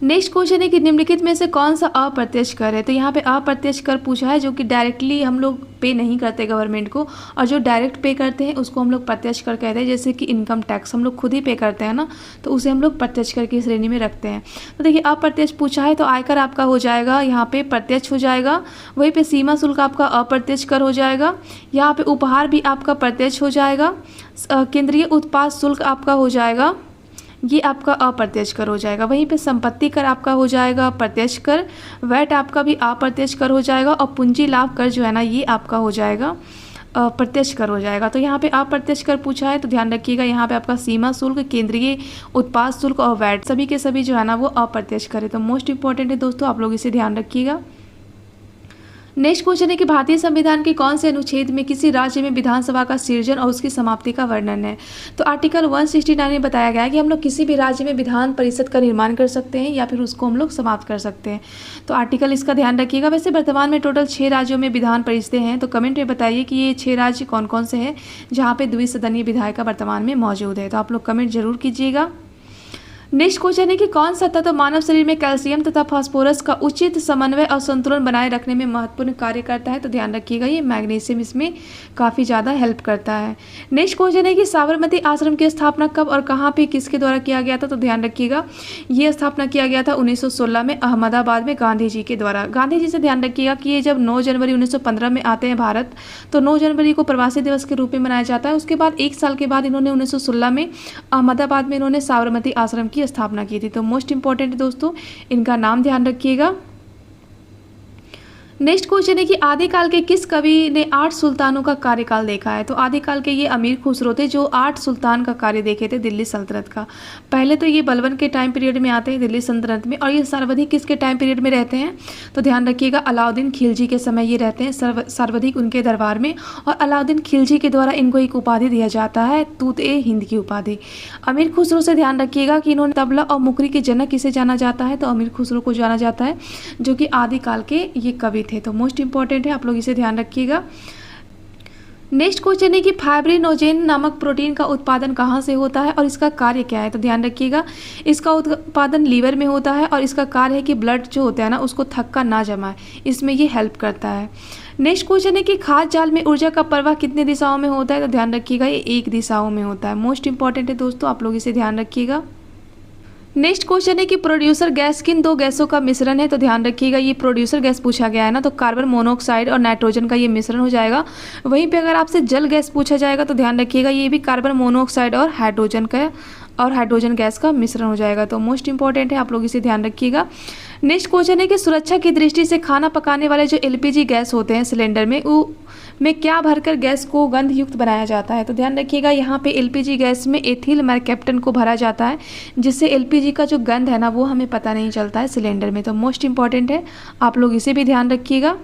नेक्स्ट क्वेश्चन है कि निम्नलिखित में से कौन सा अप्रत्यक्ष कर है। तो यहाँ पे अप्रत्यक्ष कर पूछा है, जो कि डायरेक्टली हम लोग पे नहीं करते गवर्नमेंट को, और जो डायरेक्ट पे करते हैं उसको हम लोग प्रत्यक्ष कर कहते हैं। जैसे कि इनकम टैक्स हम लोग खुद ही पे करते हैं ना, तो उसे हम लोग प्रत्यक्ष कर की श्रेणी में रखते हैं। तो देखिए अप्रत्यक्ष पूछा है, तो आयकर आपका हो जाएगा यहाँ पे प्रत्यक्ष हो जाएगा। वहीं पे सीमा शुल्क आपका अप्रत्यक्ष कर हो जाएगा। यहाँ पे उपहार भी आपका प्रत्यक्ष हो जाएगा। केंद्रीय उत्पाद शुल्क आपका हो जाएगा, ये आपका अप्रत्यक्ष कर हो जाएगा। वहीं पे संपत्ति कर आपका हो जाएगा प्रत्यक्ष कर। वैट आपका भी अप्रत्यक्ष कर हो जाएगा, और पूंजी लाभ कर जो है ना, ये आपका हो जाएगा प्रत्यक्ष कर हो जाएगा। तो यहाँ पे अप्रत्यक्ष कर पूछा है, तो ध्यान रखिएगा यहाँ पे आपका सीमा शुल्क, केंद्रीय उत्पाद शुल्क और वैट सभी के सभी जो है ना वो अप्रत्यक्ष कर है। तो मोस्ट इंपॉर्टेंट है दोस्तों, आप लोग इसे ध्यान रखिएगा। नेक्स्ट क्वेश्चन है कि भारतीय संविधान के कौन से अनुच्छेद में किसी राज्य में विधानसभा का सृजन और उसकी समाप्ति का वर्णन है। तो आर्टिकल 169 में बताया गया है कि हम लोग किसी भी राज्य में विधान परिषद का निर्माण कर सकते हैं या फिर उसको हम लोग समाप्त कर सकते हैं। तो आर्टिकल इसका ध्यान रखिएगा। वैसे वर्तमान में टोटल 6 राज्यों में विधान परिषदें हैं। तो कमेंट में बताइए कि ये 6 राज्य कौन कौन से हैं जहाँ पे द्विसदनीय विधायिका वर्तमान में मौजूद है। तो आप लोग कमेंट जरूर कीजिएगा। नेक्स्ट क्वेश्चन है कि कौन सा तत्व मानव शरीर में कैल्शियम तथा फास्फोरस का उचित समन्वय और संतुलन बनाए रखने में महत्वपूर्ण कार्य करता है। तो ध्यान रखिएगा ये मैग्नीशियम इसमें काफ़ी ज़्यादा हेल्प करता है। नेक्स्ट क्वेश्चन है कि साबरमती आश्रम की स्थापना कब और कहाँ पे किसके द्वारा किया गया था। तो ध्यान रखिएगा ये स्थापना किया गया था 1916 में अहमदाबाद में गांधी जी के द्वारा। गांधी जी से ध्यान रखिएगा कि ये जब 9 जनवरी 1915 में आते हैं भारत, तो 9 जनवरी को प्रवासी दिवस के रूप में मनाया जाता है। उसके बाद 1 साल के बाद इन्होंने 1916 में अहमदाबाद में इन्होंने साबरमती आश्रम की स्थापना की थी। तो मोस्ट इंपॉर्टेंट है दोस्तों, इनका नाम ध्यान रखिएगा। नेक्स्ट क्वेश्चन है कि आदिकाल के किस कवि ने 8 सुल्तानों का कार्यकाल देखा है। तो आदिकाल के ये अमीर खुसरो थे जो 8 सुल्तान का कार्य देखे थे दिल्ली सल्तनत का। पहले तो ये बलबन के टाइम पीरियड में आते हैं दिल्ली सल्तनत में, और ये सर्वाधिक किसके टाइम पीरियड में रहते हैं। तो ध्यान रखिएगा अलाउद्दीन खिलजी के समय ये रहते हैं सर्वाधिक उनके दरबार में, और अलाउद्दीन खिलजी के द्वारा इनको एक उपाधि दिया जाता है तूत-ए-हिंद की उपाधि। अमीर खुसरो से ध्यान रखिएगा कि इन्होंने तबला और मुकरी के जनक किसे जाना जाता है। तो अमीर खुसरो को जाना जाता है, जो कि आदिकाल के ये कवि थे। तो मोस्ट इंपॉर्टेंट है, आप लोग इसे ध्यान रखिएगा। नेक्स्ट क्वेश्चन है कि फाइब्रिनोजेन नामक प्रोटीन का उत्पादन कहाँ से होता है और इसका कार्य क्या है। तो ध्यान रखिएगा इसका उत्पादन लीवर में होता है, और इसका कार्य है कि ब्लड जो होता है ना उसको थक्का ना जमाए, इसमें ये हेल्प करता है। नेक्स्ट क्वेश्चन है कि खाद्य जाल में ऊर्जा का प्रवाह कितने दिशाओं में होता है। तो ध्यान रखिएगा ये 1 दिशाओं में होता है। मोस्ट इंपॉर्टेंट है दोस्तों, आप लोग इसे ध्यान रखिएगा। नेक्स्ट क्वेश्चन है कि प्रोड्यूसर गैस किन 2 गैसों का मिश्रण है। तो ध्यान रखिएगा ये प्रोड्यूसर गैस पूछा गया है ना, तो कार्बन मोनोऑक्साइड और नाइट्रोजन का ये मिश्रण हो जाएगा। वहीं पे अगर आपसे जल गैस पूछा जाएगा तो ध्यान रखिएगा ये भी कार्बन मोनोऑक्साइड और हाइड्रोजन गैस का मिश्रण हो जाएगा। तो मोस्ट इंपॉर्टेंट है, आप लोग इसे ध्यान रखिएगा। नेक्स्ट क्वेश्चन है कि सुरक्षा की दृष्टि से खाना पकाने वाले जो एलपीजी गैस होते हैं सिलेंडर में क्या भरकर गैस को गंध युक्त बनाया जाता है। तो ध्यान रखिएगा यहाँ पे एलपीजी गैस में एथिल मैरकैप्टन को भरा जाता है, जिससे एलपीजी का जो गंध है ना वो हमें पता नहीं चलता है सिलेंडर में। तो मोस्ट इंपॉर्टेंट है, आप लोग इसे भी ध्यान रखिएगा।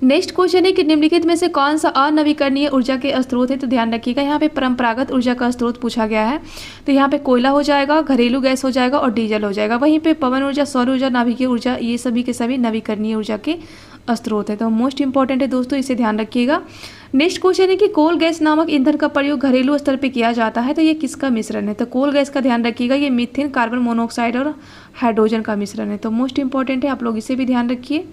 नेक्स्ट क्वेश्चन है कि निम्नलिखित में से कौन सा अनवीकरणीय ऊर्जा के स्रोत है। तो ध्यान रखिएगा यहाँ पे परंपरागत ऊर्जा का स्रोत पूछा गया है। तो यहाँ पे कोयला हो जाएगा, घरेलू गैस हो जाएगा और डीजल हो जाएगा। वहीं पे पवन ऊर्जा, सौर ऊर्जा, नाभिकीय ऊर्जा, ये सभी के सभी नवीकरणीय ऊर्जा के स्रोत है। तो मोस्ट इंपॉर्टेंट है दोस्तों, इसे ध्यान रखिएगा। नेक्स्ट क्वेश्चन है कि कोल गैस नामक ईंधन का प्रयोग घरेलू स्तर पे किया जाता है, तो ये किसका मिश्रण है। तो कोल गैस का ध्यान रखिएगा ये मीथेन, कार्बन मोनोऑक्साइड और हाइड्रोजन का मिश्रण है। तो मोस्ट इंपॉर्टेंट है, आप लोग इसे भी ध्यान रखिए।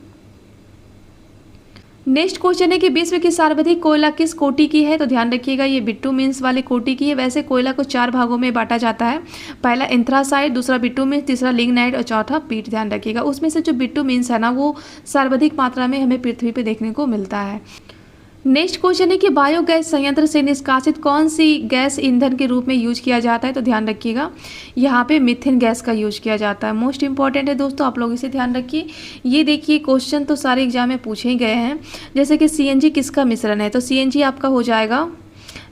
नेक्स्ट क्वेश्चन है कि विश्व की सर्वाधिक कोयला किस कोटि की है। तो ध्यान रखिएगा ये बिटुमेन्स वाले कोटि की है। वैसे कोयला को 4 भागों में बांटा जाता है, पहला एंथ्रासाइट, दूसरा बिटुमेन्स, तीसरा लिग्नाइट और चौथा पीट। ध्यान रखिएगा उसमें से जो बिटुमेन्स है ना वो सर्वाधिक मात्रा में हमें पृथ्वी पे देखने को मिलता है। नेक्स्ट क्वेश्चन है कि बायोगैस संयंत्र से निष्कासित कौन सी गैस ईंधन के रूप में यूज किया जाता है। तो ध्यान रखिएगा यहाँ पे मीथेन गैस का यूज किया जाता है। मोस्ट इंपॉर्टेंट है दोस्तों, आप लोग इसे ध्यान रखिए। ये देखिए क्वेश्चन तो सारे एग्जाम में पूछे ही गए हैं। जैसे कि सीएनजी किसका मिश्रण है, तो सीएनजी आपका हो जाएगा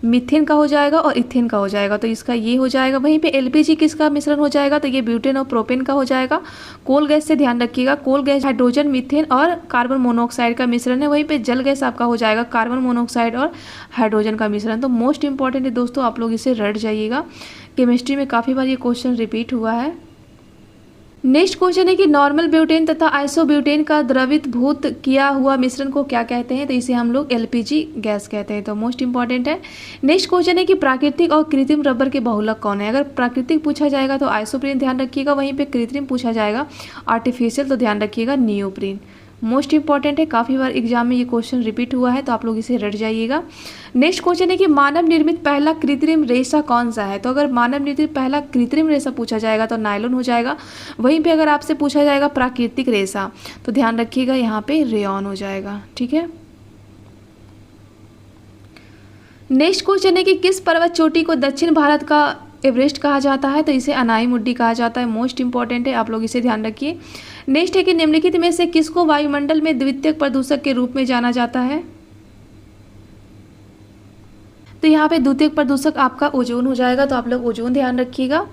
मीथेन का हो जाएगा और इथेन का हो जाएगा, तो इसका ये हो जाएगा। वहीं पे एलपीजी किसका मिश्रण हो जाएगा, तो ये ब्यूटेन और प्रोपेन का हो जाएगा। कोल गैस से ध्यान रखिएगा, कोल गैस हाइड्रोजन मीथेन और कार्बन मोनोऑक्साइड का मिश्रण है। वहीं पे जल गैस आपका हो जाएगा कार्बन मोनोऑक्साइड और हाइड्रोजन का मिश्रण। तो मोस्ट इंपॉर्टेंट है दोस्तों, आप लोग इसे रट जाइएगा। केमिस्ट्री में काफ़ी बार ये क्वेश्चन रिपीट हुआ है। नेक्स्ट क्वेश्चन है कि नॉर्मल ब्यूटेन तथा आइसोब्यूटेन का द्रवीभूत किया हुआ मिश्रण को क्या कहते हैं, तो इसे हम लोग एलपीजी गैस कहते हैं। तो मोस्ट इंपॉर्टेंट है। नेक्स्ट क्वेश्चन है कि प्राकृतिक और कृत्रिम रबर के बहुलक कौन है। अगर प्राकृतिक पूछा जाएगा तो आइसोप्रीन ध्यान रखिएगा, वहीं पे कृत्रिम पूछा जाएगा आर्टिफिशियल तो ध्यान रखिएगा नियोप्रीन। मोस्ट इंपॉर्टेंट है, काफ़ी बार एग्जाम में ये क्वेश्चन रिपीट हुआ है, तो आप लोग इसे रट जाइएगा। नेक्स्ट क्वेश्चन है कि मानव निर्मित पहला कृत्रिम रेशा कौन सा है। तो अगर मानव निर्मित पहला कृत्रिम रेशा पूछा जाएगा तो नायलॉन हो जाएगा। वहीं पे अगर आपसे पूछा जाएगा प्राकृतिक रेशा तो ध्यान रखिएगा यहाँ पे रेयॉन हो जाएगा। ठीक है। नेक्स्ट क्वेश्चन है कि किस पर्वत चोटी को दक्षिण भारत का एवरेस्ट कहा जाता है, तो इसे अनाई मुड्डी कहा जाता है। मोस्ट इंपॉर्टेंट है, आप लोग इसे ध्यान रखिए। नेक्स्ट है कि निम्नलिखित में से किसको वायुमंडल में द्वितीयक प्रदूषक के रूप में जाना जाता है। तो यहाँ पे द्वितीयक प्रदूषक आपका ओजोन हो जाएगा, तो आप लोग ओजोन ध्यान रखिएगा।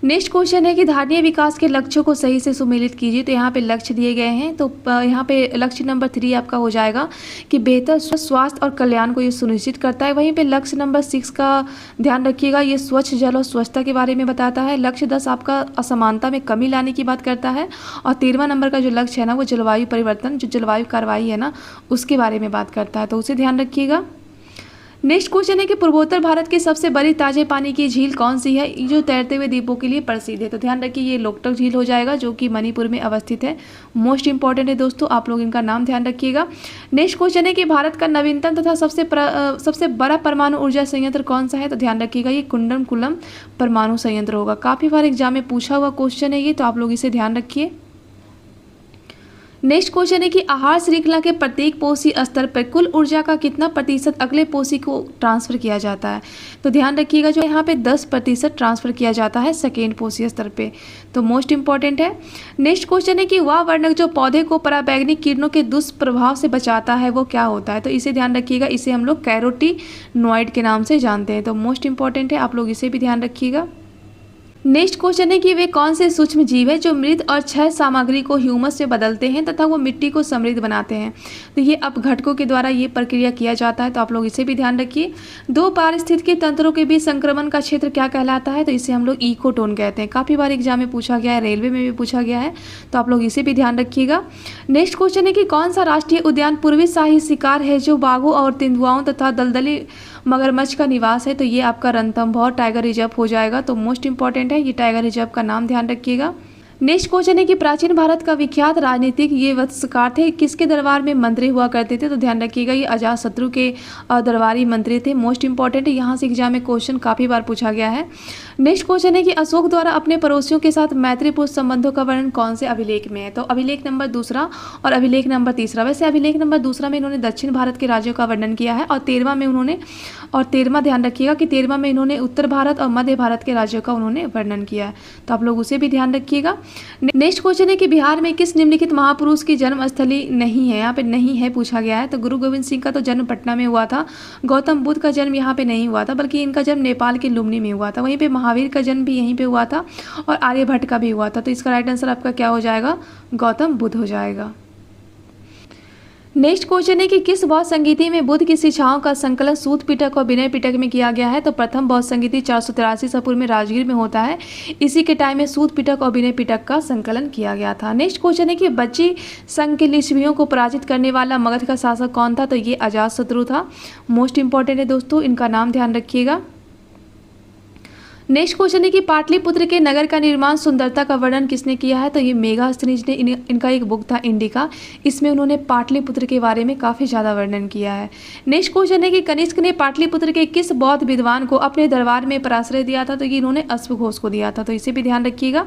नेक्स्ट क्वेश्चन है कि धारणीय विकास के लक्ष्यों को सही से सुमेलित कीजिए। तो यहाँ पे लक्ष्य दिए गए हैं, तो यहाँ पे लक्ष्य नंबर 3 आपका हो जाएगा कि बेहतर स्वास्थ्य और कल्याण को ये सुनिश्चित करता है। वहीं पे लक्ष्य नंबर 6 का ध्यान रखिएगा, ये स्वच्छ जल और स्वच्छता के बारे में बताता है। लक्ष्य 10 आपका असमानता में कमी लाने की बात करता है। और 13वां नंबर का जो लक्ष्य है ना, वो जलवायु परिवर्तन, जो जलवायु कार्रवाई है ना, उसके बारे में बात करता है, तो उसे ध्यान रखिएगा। नेक्स्ट क्वेश्चन है कि पूर्वोत्तर भारत की सबसे बड़ी ताजे पानी की झील कौन सी है, जो तैरते हुए द्वीपों के लिए प्रसिद्ध है। तो ध्यान रखिए ये लोकटक झील हो जाएगा, जो कि मणिपुर में अवस्थित है। मोस्ट इंपॉर्टेंट है दोस्तों, आप लोग इनका नाम ध्यान रखिएगा। नेक्स्ट क्वेश्चन है कि भारत का नवीनतम तथा सबसे बड़ा परमाणु ऊर्जा संयंत्र कौन सा है। तो ध्यान रखिएगा ये कुंडमकुलम परमाणु संयंत्र होगा। काफ़ी बार एग्जाम में पूछा हुआ क्वेश्चन है ये, तो आप लोग इसे ध्यान रखिए। नेक्स्ट क्वेश्चन है कि आहार श्रृंखला के प्रत्येक पोषी स्तर पर कुल ऊर्जा का कितना प्रतिशत अगले पोषी को ट्रांसफर किया जाता है। तो ध्यान रखिएगा जो यहाँ पे 10% ट्रांसफर किया जाता है सेकेंड पोषी स्तर पे, तो मोस्ट इंपॉर्टेंट है। नेक्स्ट क्वेश्चन है कि वह वर्णक जो पौधे को पराबैंगनी किरणों के दुष्प्रभाव से बचाता है वो क्या होता है। तो इसे ध्यान रखिएगा, इसे हम लोग कैरोटीनॉइड के नाम से जानते हैं, तो मोस्ट इंपॉर्टेंट है, आप लोग इसे भी ध्यान रखिएगा। नेक्स्ट क्वेश्चन है कि वे कौन से सूक्ष्म जीव है जो मृत और क्षय सामग्री को ह्यूमस से बदलते हैं तथा वो मिट्टी को समृद्ध बनाते हैं। तो ये अपघटकों के द्वारा ये प्रक्रिया किया जाता है, तो आप लोग इसे भी ध्यान रखिए। दो पारिस्थितिकी तंत्रों के बीच संक्रमण का क्षेत्र क्या कहलाता है, तो इसे हम लोग इकोटोन कहते हैं। काफ़ी बार एग्जाम में पूछा गया है, रेलवे में भी पूछा गया है, तो आप लोग इसे भी ध्यान रखिएगा। नेक्स्ट क्वेश्चन है कि कौन सा राष्ट्रीय उद्यान पूर्वी शाही शिकार है जो बाघों और तेंदुआओं तथा दलदली मगरमच्छ का निवास है। तो ये आपका रणथंभौर टाइगर रिजर्व हो जाएगा, तो मोस्ट इंपॉर्टेंट है, ये टाइगर रिजर्व का नाम ध्यान रखिएगा। नेक्स्ट क्वेश्चन है कि प्राचीन भारत का विख्यात राजनीतिक ये वत्सकार थे, किसके दरबार में मंत्री हुआ करते थे। तो ध्यान रखिएगा ये अजातशत्रु के दरबारी मंत्री थे। मोस्ट इंपॉर्टेंट है, यहाँ से एग्जाम में क्वेश्चन काफ़ी बार पूछा गया है। नेक्स्ट क्वेश्चन है कि अशोक द्वारा अपने पड़ोसियों के साथ मैत्रीपूर्ण संबंधों का वर्णन कौन से अभिलेख में है। तो अभिलेख नंबर 2 और अभिलेख नंबर 3। वैसे अभिलेख नंबर 2 में इन्होंने दक्षिण भारत के राज्यों का वर्णन किया है, और 13वां ध्यान रखिएगा कि 13वां में इन्होंने उत्तर भारत और मध्य भारत के राज्यों का उन्होंने वर्णन किया है, तो आप लोग उसे भी ध्यान रखिएगा। नेक्स्ट क्वेश्चन है कि बिहार में किस निम्नलिखित महापुरुष की जन्मस्थली नहीं है, यहाँ पे नहीं है पूछा गया है। तो गुरु गोविंद सिंह का तो जन्म पटना में हुआ था, गौतम बुद्ध का जन्म यहाँ पे नहीं हुआ था, बल्कि इनका जन्म नेपाल के लुम्बिनी में हुआ था। वहीं पे महावीर का जन्म भी यहीं पे हुआ था, और आर्यभट्ट का भी हुआ था। तो इसका राइट आंसर आपका क्या हो जाएगा, गौतम बुद्ध हो जाएगा। नेक्स्ट क्वेश्चन है कि किस बौद्ध संगीति में बुद्ध की शिक्षाओं का संकलन सूत पिटक और विनय पिटक में किया गया है। तो प्रथम बौद्ध संगीति 483 ईसा पूर्व में राजगीर में होता है, इसी के टाइम में सूत पिटक और विनय पिटक का संकलन किया गया था। नेक्स्ट क्वेश्चन है कि बच्ची संघ के लिच्छवियों को पराजित करने वाला मगध का शासक कौन था। तो ये अजातशत्रु था। मोस्ट इंपॉर्टेंट है दोस्तों, इनका नाम ध्यान रखिएगा। नेक्स्ट क्वेश्चन है कि पाटलिपुत्र के नगर का निर्माण सुंदरता का वर्णन किसने किया है। तो ये मेगास्थनीज ने इनका एक बुक था इंडिका, इसमें उन्होंने पाटलिपुत्र के बारे में काफ़ी ज़्यादा वर्णन किया है। नेक्स्ट क्वेश्चन है कि कनिष्क ने पाटलिपुत्र के किस बौद्ध विद्वान को अपने दरबार में पराश्रय दिया था। तो ये इन्होंने अश्वघोष को दिया था, तो इसे भी ध्यान रखिएगा।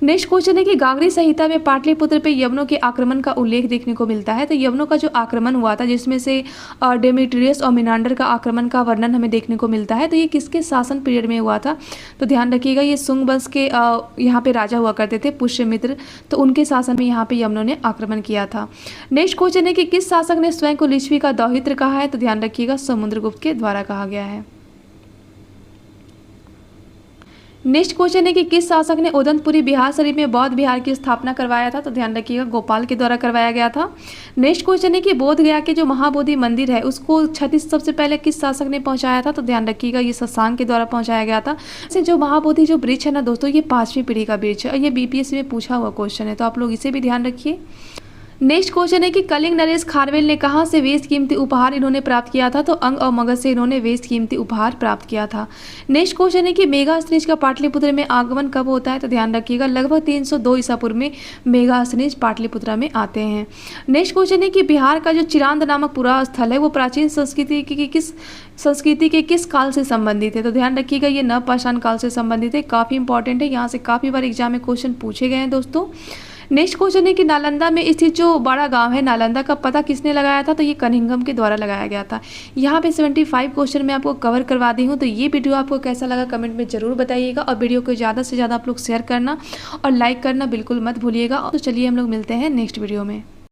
नेक्स्ट क्वेश्चन है कि गागरी संहिता में पाटलिपुत्र पे यवनों के आक्रमण का उल्लेख देखने को मिलता है। तो यवनों का जो आक्रमण हुआ था जिसमें से डेमेट्रियस और मिनांडर का आक्रमण का वर्णन हमें देखने को मिलता है, तो ये किसके शासन पीरियड में हुआ था? तो ध्यान रखिएगा ये शुंग वंश के यहाँ पे राजा हुआ करते थे पुष्यमित्र, तो उनके शासन में यहाँ पे यवनों ने आक्रमण किया था। नेक्स्ट क्वेश्चन है कि किस शासक ने स्वयं को लिच्छवी का दौहित्र कहा है? तो ध्यान रखिएगा समुद्रगुप्त के द्वारा कहा गया है। नेक्स्ट क्वेश्चन है कि किस शासक ने उदंतपुरी बिहार शरीफ में बौद्ध विहार की स्थापना करवाया था? तो ध्यान रखिएगा गोपाल के द्वारा करवाया गया था। नेक्स्ट क्वेश्चन है कि बोध गया के जो महाबोधि मंदिर है उसको क्षति सबसे पहले किस शासक ने पहुंचाया था? तो ध्यान रखिएगा ये शशांक के द्वारा पहुंचाया गया था। जो महाबोधि जो वृक्ष है ना दोस्तों, ये 5वीं पीढ़ी का वृक्ष है और ये बीपीएससी में पूछा हुआ क्वेश्चन है, तो आप लोग इसे भी ध्यान रखिए। नेक्स्ट क्वेश्चन है कि कलिंग नरेश खारवेल ने कहाँ से वेश कीमती उपहार इन्होंने प्राप्त किया था? तो अंग और मगध से इन्होंने वेश कीमती उपहार प्राप्त किया था। नेक्स्ट क्वेश्चन है कि मेघासनिज का पाटलिपुत्र में आगमन कब होता है? तो ध्यान रखिएगा लगभग 302 ईसा पूर्व में मेघासनिज पाटलिपुत्र में आते हैं। नेक्स्ट क्वेश्चन है कि बिहार का जो चिरांद नामक पुरा स्थल है वो प्राचीन संस्कृति के किस काल से संबंधित है? तो ध्यान रखिएगा ये नवपाषाण काल से संबंधित है। काफ़ी इंपॉर्टेंट है, यहाँ से काफ़ी बार एग्जाम में क्वेश्चन पूछे गए हैं दोस्तों। नेक्स्ट क्वेश्चन है कि नालंदा में स्थित जो बड़ा गांव है नालंदा का पता किसने लगाया था? तो ये कनिंघम के द्वारा लगाया गया था। यहाँ पे 75 क्वेश्चन मैं आपको कवर करवा दी हूँ। तो ये वीडियो आपको कैसा लगा कमेंट में ज़रूर बताइएगा और वीडियो को ज़्यादा से ज़्यादा आप लोग शेयर करना और लाइक करना बिल्कुल मत भूलिएगा। तो चलिए हम लोग मिलते हैं नेक्स्ट वीडियो में।